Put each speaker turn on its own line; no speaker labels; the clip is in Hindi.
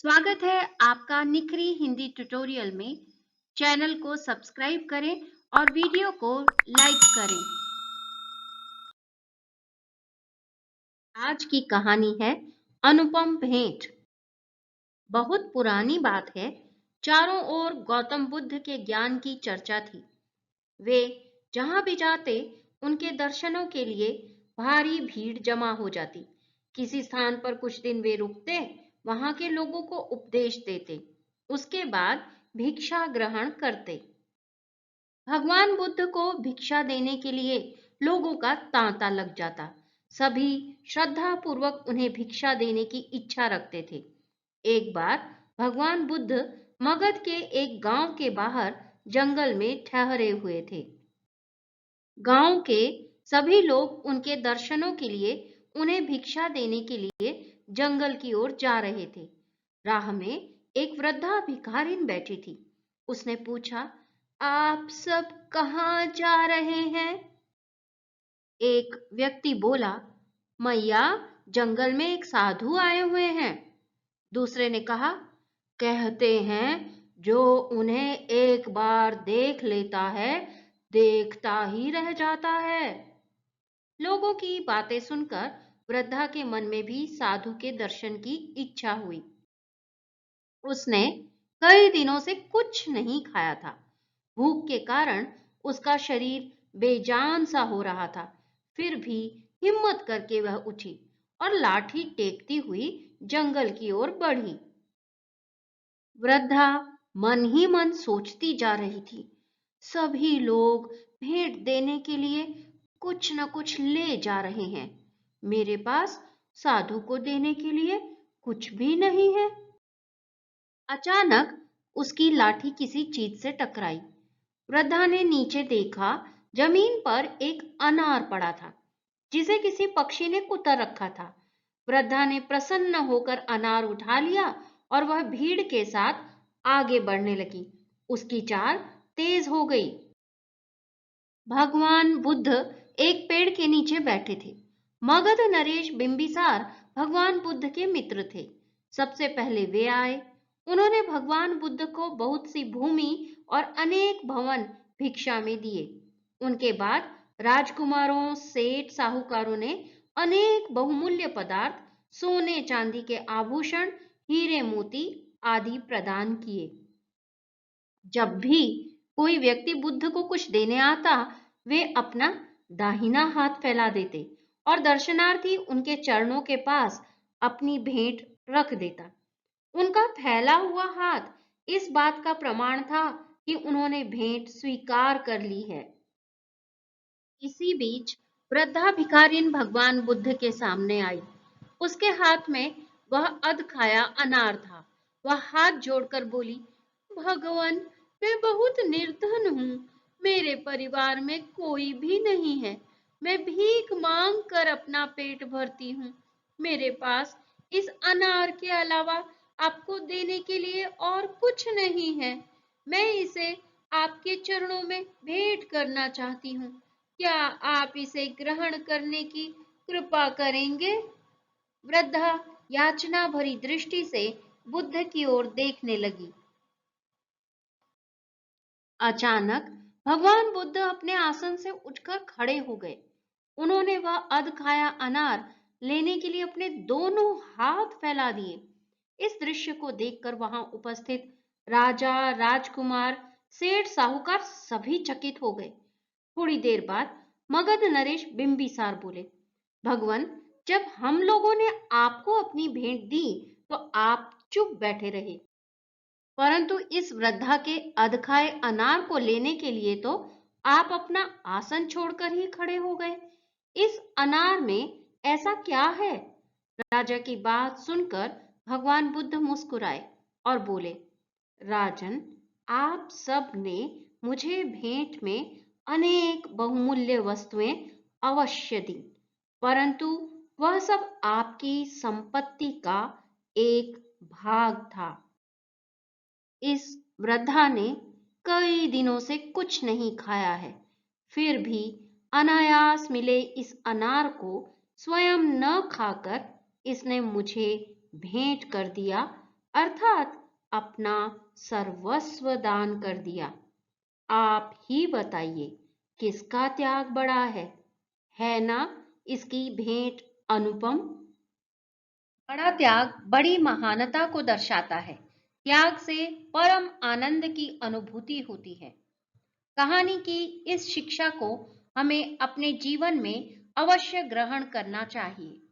स्वागत है आपका निखरी हिंदी ट्यूटोरियल में। चैनल को सब्सक्राइब करें और वीडियो को लाइक करें। आज की कहानी है अनुपम भेंट। बहुत पुरानी बात है। चारों ओर गौतम बुद्ध के ज्ञान की चर्चा थी। वे जहां भी जाते उनके दर्शनों के लिए भारी भीड़ जमा हो जाती। किसी स्थान पर कुछ दिन वे रुकते, वहां के लोगों को उपदेश देते, उसके बाद भिक्षा ग्रहण करते। भगवान बुद्ध को भिक्षा देने के लिए लोगों का तांता लग जाता। सभी श्रद्धा पूर्वक उन्हें भिक्षा देने की इच्छा रखते थे। एक बार भगवान बुद्ध मगध के एक गांव के बाहर जंगल में ठहरे हुए थे। गांव के सभी लोग उनके दर्शनों के लिए उन्हें भिक्षा देने के लिए जंगल की ओर जा रहे थे। राह में एक वृद्धा भिखारिन बैठी थी। उसने पूछा, आप सब कहाँ जा रहे हैं? एक व्यक्ति बोला, मैया, जंगल में एक साधु आए हुए हैं। दूसरे ने कहा, कहते हैं जो उन्हें एक बार देख लेता है देखता ही रह जाता है। लोगों की बातें सुनकर वृद्धा के मन में भी साधु के दर्शन की इच्छा हुई। उसने कई दिनों से कुछ नहीं खाया था। भूख के कारण उसका शरीर बेजान सा हो रहा था। फिर भी हिम्मत करके वह उठी और लाठी टेकती हुई जंगल की ओर बढ़ी। वृद्धा मन ही मन सोचती जा रही थी, सभी लोग भेंट देने के लिए कुछ न कुछ ले जा रहे हैं। मेरे पास साधु को देने के लिए कुछ भी नहीं है। अचानक उसकी लाठी किसी चीज से टकराई। वृद्धा ने नीचे देखा, जमीन पर एक अनार पड़ा था जिसे किसी पक्षी ने कुतर रखा था। वृद्धा ने प्रसन्न होकर अनार उठा लिया और वह भीड़ के साथ आगे बढ़ने लगी। उसकी चाल तेज हो गई। भगवान बुद्ध एक पेड़ के नीचे बैठे थे। मगध नरेश बिंबिसार भगवान बुद्ध के मित्र थे। सबसे पहले वे आए। उन्होंने भगवान बुद्ध को बहुत सी भूमि और अनेक भवन भिक्षा में दिए। उनके बाद राजकुमारों, सेठ, साहूकारों ने अनेक बहुमूल्य पदार्थ, सोने चांदी के आभूषण, हीरे मोती आदि प्रदान किए। जब भी कोई व्यक्ति बुद्ध को कुछ देने आता, वे अपना दाहिना हाथ फैला देते और दर्शनार्थी उनके चरणों के पास अपनी भेंट रख देता। उनका फैला हुआ हाथ इस बात का प्रमाण था कि उन्होंने भेंट स्वीकार कर ली है। इसी बीच वृद्धा भिखारिन भगवान बुद्ध के सामने आई। उसके हाथ में वह अध खाया अनार था। वह हाथ जोड़कर बोली, भगवान, मैं बहुत निर्धन हूँ। मेरे परिवार में कोई भी नहीं है। मैं भीख मांग कर अपना पेट भरती हूँ। मेरे पास इस अनार के अलावा आपको देने के लिए और कुछ नहीं है। मैं इसे आपके चरणों में भेंट करना चाहती हूँ। क्या आप इसे ग्रहण करने की कृपा करेंगे? वृद्धा याचना भरी दृष्टि से बुद्ध की ओर देखने लगी। अचानक भगवान बुद्ध अपने आसन से उठकर खड़े हो गए। उन्होंने वह अध खाया अनार लेने के लिए अपने दोनों हाथ फैला दिए। इस दृश्य को देखकर वहां उपस्थित राजा, राजकुमार, सेठ, साहूकार सभी चकित हो गए। थोड़ी देर बाद मगध नरेश बिंबिसार बोले, भगवान, जब हम लोगों ने आपको अपनी भेंट दी तो आप चुप बैठे रहे, परंतु इस वृद्धा के अधखाए अनार को लेने के लिए तो आप अपना आसन छोड़कर ही खड़े हो गए। इस अनार में ऐसा क्या है? राजा की बात सुनकर भगवान बुद्ध मुस्कुराए और बोले, राजन, आप सब ने मुझे भेंट में अनेक बहुमूल्य वस्तुएं अवश्य दी, परंतु वह सब आपकी संपत्ति का एक भाग था। इस वृद्धा ने कई दिनों से कुछ नहीं खाया है, फिर भी अनायास मिले इस अनार को स्वयं न खाकर इसने मुझे भेंट कर दिया। अर्थात अपना सर्वस्व दान कर दिया। आप ही बताइए, किसका त्याग बड़ा है ना इसकी भेंट अनुपम। बड़ा त्याग बड़ी महानता को दर्शाता है। त्याग से परम आनंद की अनुभूति होती है। कहानी की इस शिक्षा को हमें अपने जीवन में अवश्य ग्रहण करना चाहिए।